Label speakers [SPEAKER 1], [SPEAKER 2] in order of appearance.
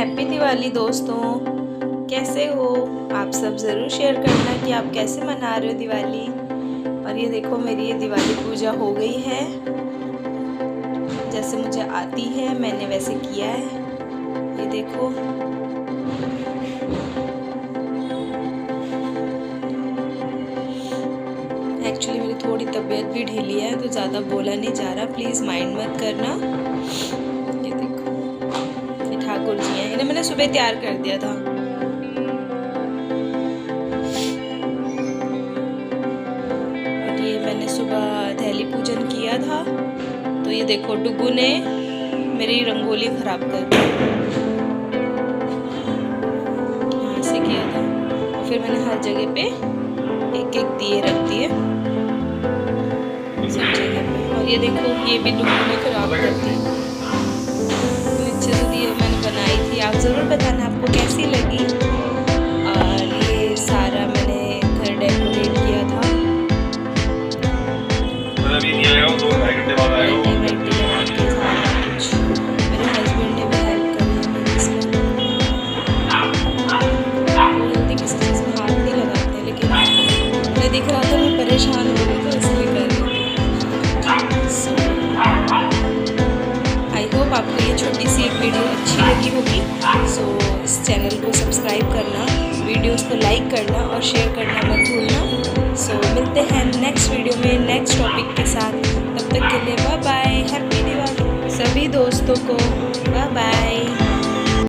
[SPEAKER 1] Happy Diwali दोस्तों। कैसे हो आप सब? ज़रूर शेयर करना कि आप कैसे मना रहे हो दिवाली। और ये देखो मेरी ये दिवाली पूजा हो गई है, जैसे मुझे आती है मैंने वैसे किया है। ये देखो एक्चुअली मेरी थोड़ी तबीयत भी ढीली है तो ज़्यादा बोला नहीं जा रहा, प्लीज़ माइंड मत करना। ये देखो ये ठाकुर जी हैं, इन्हें मैंने सुबह तैयार कर दिया था। और ये मैंने सुबह दहली पूजन किया था, तो ये देखो डुगू ने मेरी रंगोली खराब कर दी, यहाँ से किया था। और फिर मैंने हर जगह पे एक एक दिए रख दिए सब जगह पे। और ये देखो ये भी डुगू ने खराब कर दी। तो अच्छे से दिए मैंने बनाई थी, आप ज़रूर बताना आपको कैसी लगी। और ये सारा मैंने घर डेकोरेट किया था।
[SPEAKER 2] अभी नहीं आया हो, 2-2.5 घंटे बाद आया हो।
[SPEAKER 1] मेरे हस्बैंड ने भी हेल्प करी मेरी इसमें। वो जल्दी किसी चीज़ में हाथ नहीं लगाते, लेकिन मैं दिख रहा था मैं परेशान हो गई तो इसलिए कर रही थी। आई होप आपको ये छोटी सी एक वीडियो अच्छी लगी होगी। सो इस चैनल को सब्सक्राइब करना, वीडियोस को लाइक करना और शेयर करना मत भूलना। सो मिलते हैं नेक्स्ट वीडियो में नेक्स्ट टॉपिक के साथ। तब तक के लिए बाय बाय, हैप्पी दिवाली सभी दोस्तों को, बाय बाय।